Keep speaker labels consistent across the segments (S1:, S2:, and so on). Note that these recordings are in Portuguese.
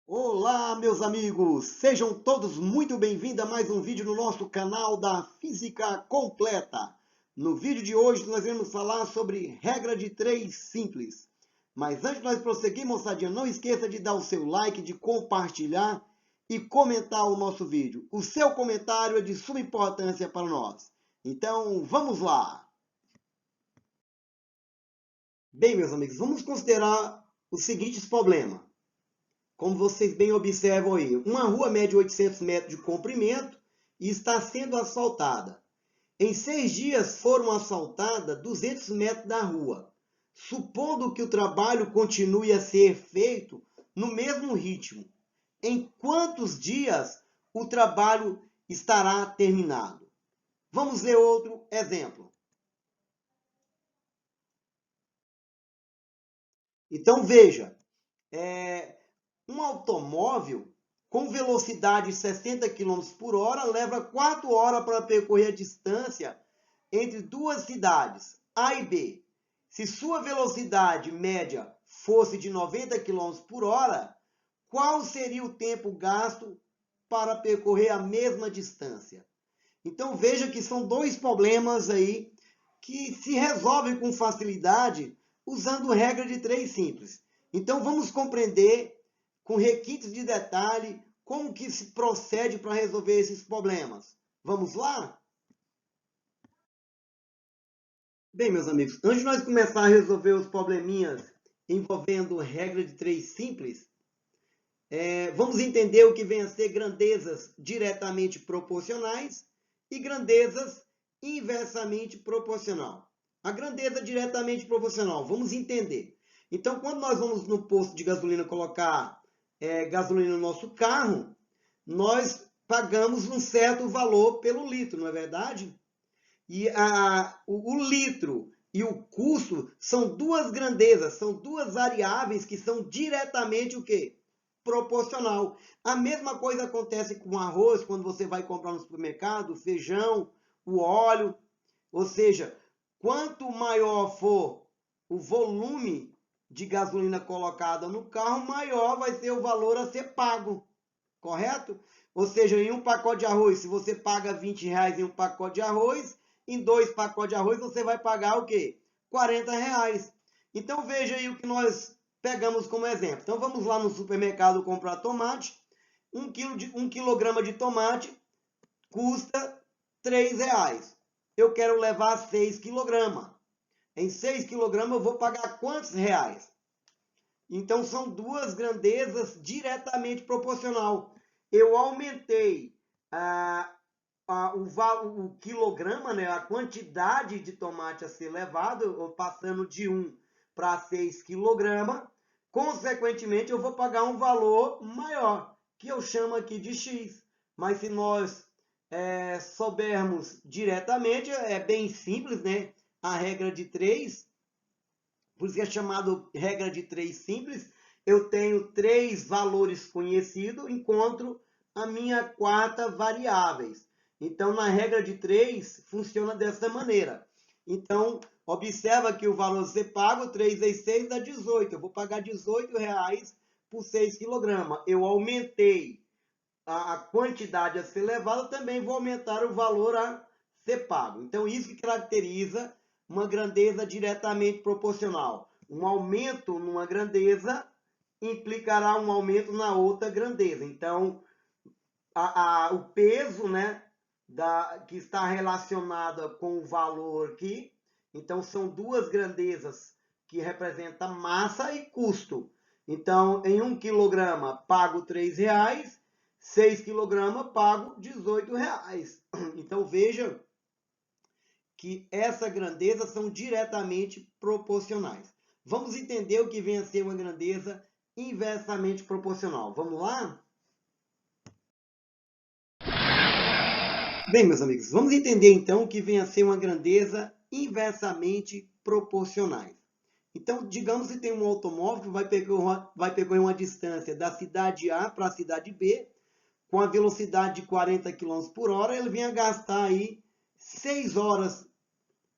S1: Olá, meus amigos! Sejam todos muito bem-vindos a mais um vídeo no nosso canal da Física Completa. No vídeo de hoje nós vamos falar sobre regra de 3 simples. Mas antes de nós prosseguir, moçadinha, não esqueça de dar o seu like, de compartilhar e comentar o nosso vídeo. O seu comentário é de suma importância para nós. Então, vamos lá! Bem, meus amigos, vamos considerar os seguintes problemas. Como vocês bem observam aí, uma rua mede 800 metros de comprimento e está sendo asfaltada. Em 6 dias foram asfaltadas 200 metros da rua. Supondo que o trabalho continue a ser feito no mesmo ritmo, em quantos dias o trabalho estará terminado? Vamos ver outro exemplo. Então veja, um automóvel com velocidade de 60 km por hora leva 4 horas para percorrer a distância entre duas cidades, A e B. Se sua velocidade média fosse de 90 km por hora, qual seria o tempo gasto para percorrer a mesma distância? Então veja que são dois problemas aí que se resolvem com facilidade usando regra de 3 simples. Então vamos compreender com requintes de detalhe como que se procede para resolver esses problemas. Vamos lá? Bem, meus amigos, antes de nós começar a resolver os probleminhas envolvendo regra de 3 simples, vamos entender o que vem a ser grandezas diretamente proporcionais e grandezas inversamente proporcional. A grandeza diretamente proporcional, vamos entender. Então, quando nós vamos no posto de gasolina colocar gasolina no nosso carro, nós pagamos um certo valor pelo litro, não é verdade? E o litro e o custo são duas grandezas, são duas variáveis que são diretamente o quê? Proporcional. A mesma coisa acontece com o arroz, quando você vai comprar no supermercado, o feijão, o óleo. Ou seja, quanto maior for o volume de gasolina colocada no carro, maior vai ser o valor a ser pago, correto? Ou seja, em um pacote de arroz, se você paga R$ 20 em um pacote de arroz, em 2 pacotes de arroz você vai pagar o quê? R$ 40. Então veja aí o que nós pegamos como exemplo. Então vamos lá no supermercado comprar tomate. 1 quilograma de tomate custa R$ 3. Eu quero levar 6 quilogramas. Em 6 quilogramas eu vou pagar quantos reais? Então são duas grandezas diretamente proporcional. Eu aumentei o quilograma, né, a quantidade de tomate a ser levado, passando de 1 para 6 quilogramas. Consequentemente, eu vou pagar um valor maior, que eu chamo aqui de X. Mas se nós soubermos diretamente, é bem simples, né? A regra de 3, por isso que é chamado regra de 3 simples. Eu tenho 3 valores conhecidos, encontro a minha quarta variável. Então, na regra de 3, funciona dessa maneira. Então, observa que o valor a ser pago, 3 vezes 6 dá 18. Eu vou pagar R$ 18 por 6 kg. Eu aumentei a quantidade a ser levada, também vou aumentar o valor a ser pago. Então, isso que caracteriza uma grandeza diretamente proporcional. Um aumento numa grandeza implicará um aumento na outra grandeza. Então, o peso, né, que está relacionada com o valor aqui. Então, são duas grandezas que representam massa e custo. Então, em 1 quilograma, pago R$ 3, 6 quilogramas, pago R$ 18. Então, veja que essa grandeza são diretamente proporcionais. Vamos entender o que vem a ser uma grandeza inversamente proporcional. Vamos lá? Bem, meus amigos, vamos entender então o que vem a ser uma grandeza inversamente proporcionais. Então, digamos que tem um automóvel que vai percorrer uma distância da cidade A para a cidade B, com a velocidade de 40 km por hora, ele vem a gastar aí 6 horas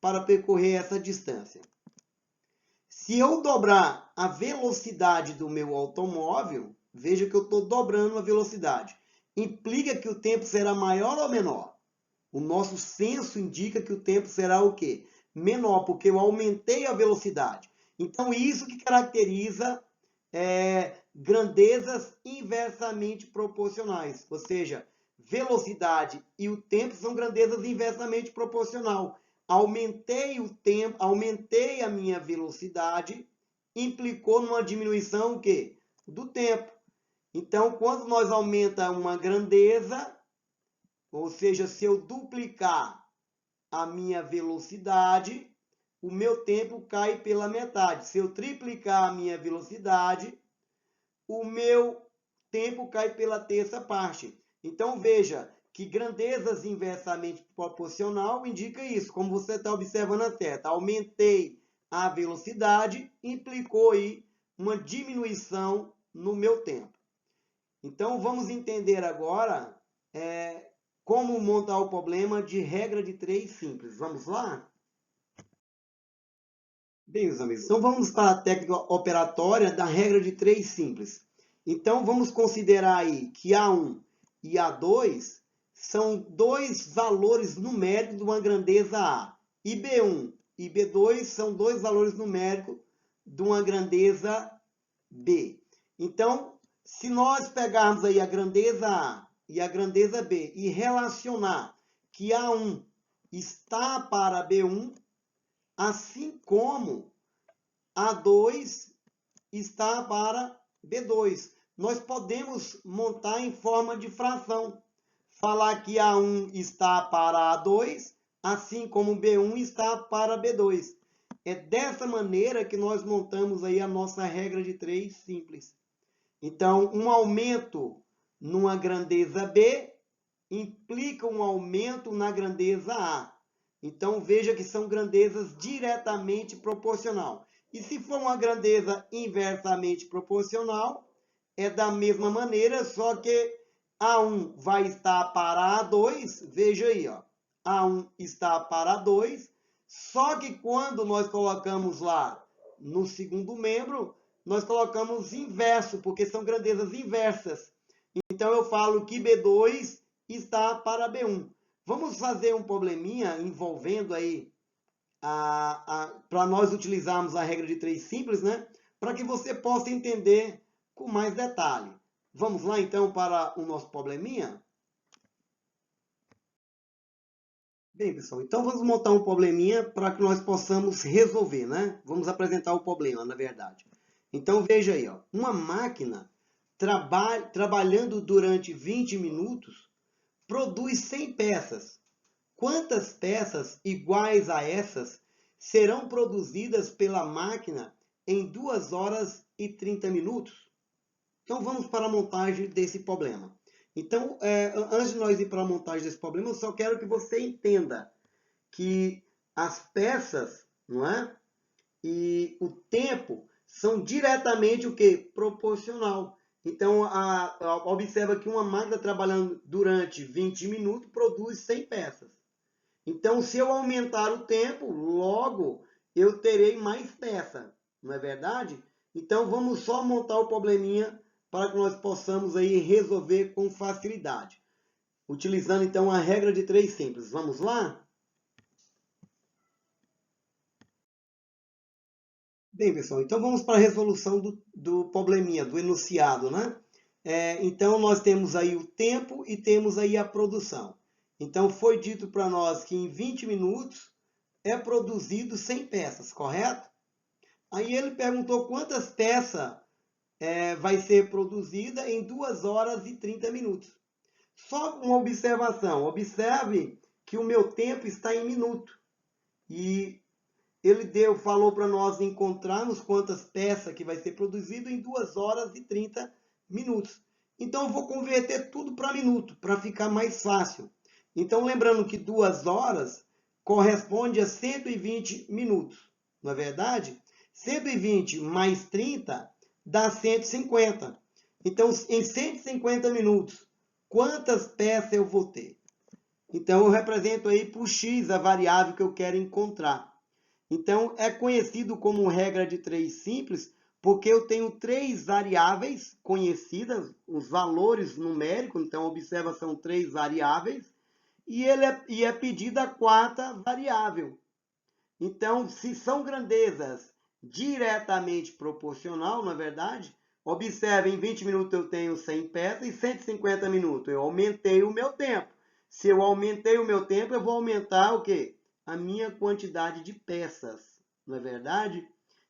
S1: para percorrer essa distância. Se eu dobrar a velocidade do meu automóvel, veja que eu estou dobrando a velocidade. Implica que o tempo será maior ou menor? O nosso senso indica que o tempo será o quê? Menor, porque eu aumentei a velocidade. Então, isso que caracteriza grandezas inversamente proporcionais. Ou seja, velocidade e o tempo são grandezas inversamente proporcional. Aumentei o tempo, aumentei a minha velocidade, implicou numa diminuição o quê? Do tempo. Então, quando nós aumenta uma grandeza, ou seja, se eu duplicar a minha velocidade, o meu tempo cai pela metade. Se eu triplicar a minha velocidade, o meu tempo cai pela terça parte. Então, veja que grandezas inversamente proporcional indica isso, como você está observando a seta. Aumentei a velocidade, implicou aí uma diminuição no meu tempo. Então, vamos entender agora como montar o problema de regra de 3 simples. Vamos lá? Bem, meus amigos, então vamos para a técnica operatória da regra de 3 simples. Então, vamos considerar aí que A1 e A2 são dois valores numéricos de uma grandeza A. E B1 e B2 são dois valores numéricos de uma grandeza B. Então, se nós pegarmos aí a grandeza A e a grandeza B e relacionar que A1 está para B1, assim como A2 está para B2. Nós podemos montar em forma de fração. Falar que A1 está para A2, assim como B1 está para B2. É dessa maneira que nós montamos aí a nossa regra de 3 simples. Então, um aumento numa grandeza B implica um aumento na grandeza A. Então, veja que são grandezas diretamente proporcional. E se for uma grandeza inversamente proporcional, é da mesma maneira, só que A1 vai estar para A2, veja aí, ó, A1 está para A2, só que quando nós colocamos lá no segundo membro, nós colocamos inverso, porque são grandezas inversas. Então, eu falo que B2 está para B1. Vamos fazer um probleminha envolvendo aí, para nós utilizarmos a regra de 3 simples, né? Para que você possa entender com mais detalhe. Vamos lá, então, para o nosso probleminha? Bem, pessoal, então vamos montar um probleminha para que nós possamos resolver, né? Vamos apresentar o problema, na verdade. Então, veja aí, ó, uma máquina trabalhando durante 20 minutos produz 100 peças. Quantas peças iguais a essas serão produzidas pela máquina em 2 horas e 30 minutos? Então, vamos para a montagem desse problema. Então, antes de nós ir para a montagem desse problema, eu só quero que você entenda que as peças, não é? E o tempo são diretamente o que? Proporcional. Então, observa que uma máquina trabalhando durante 20 minutos produz 100 peças. Então, se eu aumentar o tempo, logo eu terei mais peça, não é verdade? Então, vamos só montar o probleminha para que nós possamos aí resolver com facilidade. Utilizando então a regra de 3 simples. Vamos lá? Bem, pessoal, então vamos para a resolução do probleminha, do enunciado, né? Então, nós temos aí o tempo e temos aí a produção. Então, foi dito para nós que em 20 minutos é produzido 100 peças, correto? Aí ele perguntou quantas peças vai ser produzida em 2 horas e 30 minutos. Só uma observação, observe que o meu tempo está em minuto. E ele falou para nós encontrarmos quantas peças que vai ser produzido em 2 horas e 30 minutos. Então, eu vou converter tudo para minuto, para ficar mais fácil. Então, lembrando que 2 horas corresponde a 120 minutos, não é verdade? 120 mais 30 dá 150. Então, em 150 minutos, quantas peças eu vou ter? Então, eu represento aí por x a variável que eu quero encontrar. Então, é conhecido como regra de 3 simples, porque eu tenho 3 variáveis conhecidas, os valores numéricos, então observa, são 3 variáveis, e é pedida a quarta variável. Então, se são grandezas diretamente proporcional, na verdade, observe, em 20 minutos eu tenho 100 peças e 150 minutos. Eu aumentei o meu tempo. Se eu aumentei o meu tempo, eu vou aumentar o quê? A minha quantidade de peças, não é verdade?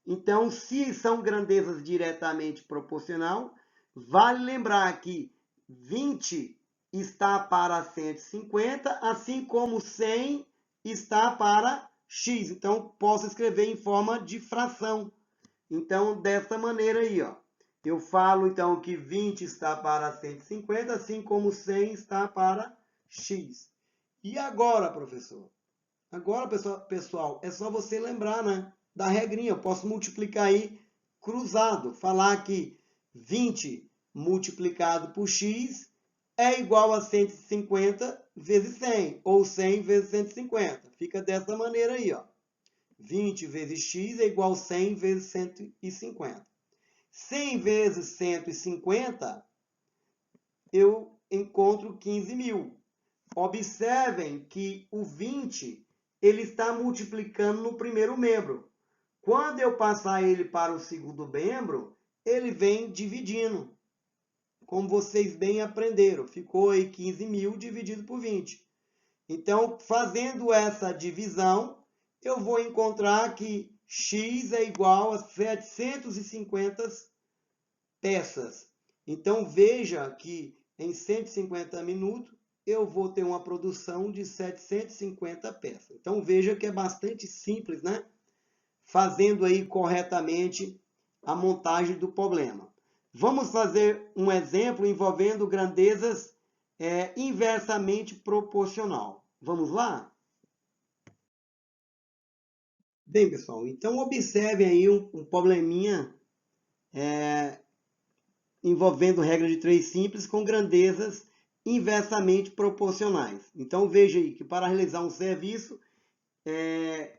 S1: Então, se são grandezas diretamente proporcional, vale lembrar que 20 está para 150, assim como 100 está para x. Então, posso escrever em forma de fração. Então, dessa maneira aí, ó. Eu falo, então, que 20 está para 150, assim como 100 está para x. E agora, professor? Agora, pessoal, é só você lembrar, né, da regrinha. Eu posso multiplicar aí cruzado. Falar que 20 multiplicado por x é igual a 150 vezes 100, ou 100 vezes 150. Fica dessa maneira aí, ó. 20 vezes x é igual a 100 vezes 150. 100 vezes 150, eu encontro 15.000. Observem que o 20 ele está multiplicando no primeiro membro. Quando eu passar ele para o segundo membro, ele vem dividindo. Como vocês bem aprenderam, ficou aí 15.000 dividido por 20. Então, fazendo essa divisão, eu vou encontrar que x é igual a 750 peças. Então, veja que em 150 minutos, eu vou ter uma produção de 750 peças. Então, veja que é bastante simples, né? Fazendo aí corretamente a montagem do problema. Vamos fazer um exemplo envolvendo grandezas inversamente proporcional. Vamos lá? Bem, pessoal, então observem aí um probleminha envolvendo regra de 3 simples com grandezas inversamente proporcionais. Então veja aí que para realizar um serviço,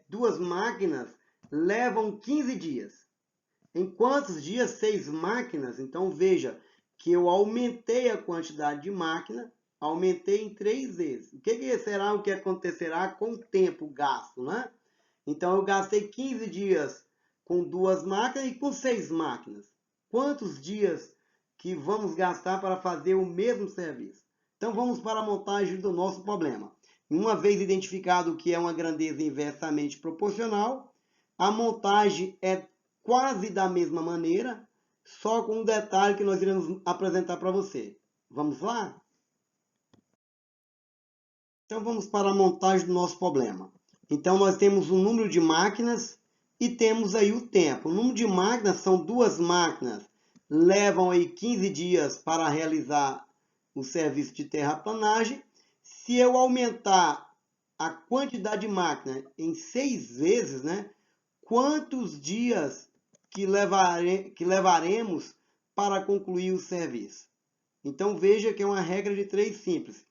S1: duas máquinas levam 15 dias. Em quantos dias? 6 máquinas. Então veja que eu aumentei a quantidade de máquina, aumentei em 3 vezes. O que será o que acontecerá com o tempo gasto, né? Então eu gastei 15 dias com 2 máquinas e com 6 máquinas. Quantos dias que vamos gastar para fazer o mesmo serviço? Então vamos para a montagem do nosso problema. Uma vez identificado que é uma grandeza inversamente proporcional, a montagem é quase da mesma maneira, só com um detalhe que nós iremos apresentar para você. Vamos lá? Então vamos para a montagem do nosso problema. Então nós temos o número de máquinas e temos aí o tempo. O número de máquinas são 2 máquinas, levam aí 15 dias para realizar o serviço de terraplanagem. Se eu aumentar a quantidade de máquina em 6 vezes, né, quantos dias que levaremos para concluir o serviço? Então veja que é uma regra de 3 simples.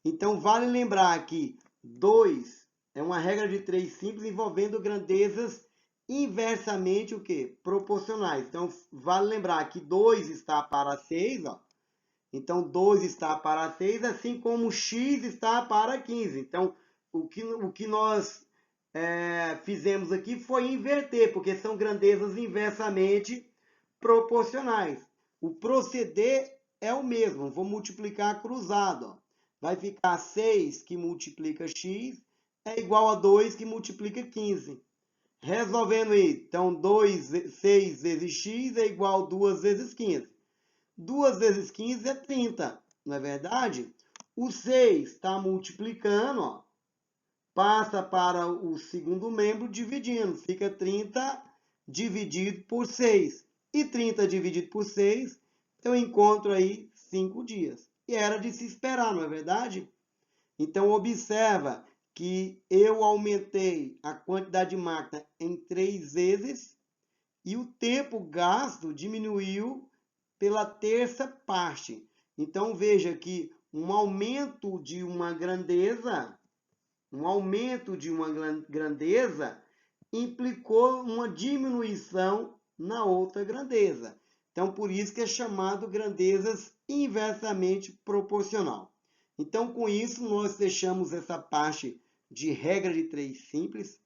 S1: Então, vale lembrar que 2 é uma regra de 3 simples envolvendo grandezas inversamente o quê? Proporcionais. Então, vale lembrar que 2 está para 6, ó. Então, 2 está para 6, assim como x está para 15. Então, o que nós fizemos aqui foi inverter, porque são grandezas inversamente proporcionais. O proceder é o mesmo. Vou multiplicar cruzado, ó. Vai ficar 6 que multiplica x é igual a 2 que multiplica 15. Resolvendo aí, então 6 vezes x é igual a 2 vezes 15. 2 vezes 15 é 30, não é verdade? O 6 está multiplicando, ó, passa para o segundo membro dividindo. Fica 30 dividido por 6. E 30 dividido por 6, eu encontro aí 5 dias. E era de se esperar, não é verdade? Então, observa que eu aumentei a quantidade de máquina em 3 vezes e o tempo gasto diminuiu pela terça parte. Então, veja que um aumento de uma grandeza implicou uma diminuição na outra grandeza. Então, por isso que é chamado grandezas inversamente proporcional. Então, com isso, nós deixamos essa parte de regra de 3 simples.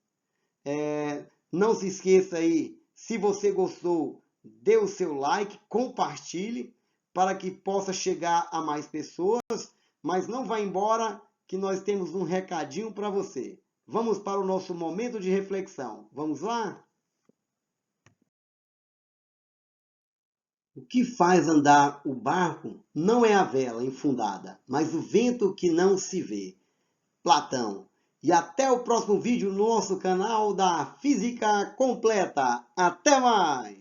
S1: Não se esqueça aí, se você gostou, dê o seu like, compartilhe, para que possa chegar a mais pessoas, mas não vá embora, que nós temos um recadinho para você. Vamos para o nosso momento de reflexão. Vamos lá? O que faz andar o barco não é a vela enfundada, mas o vento que não se vê. Platão. E até o próximo vídeo no nosso canal da Física Completa. Até mais!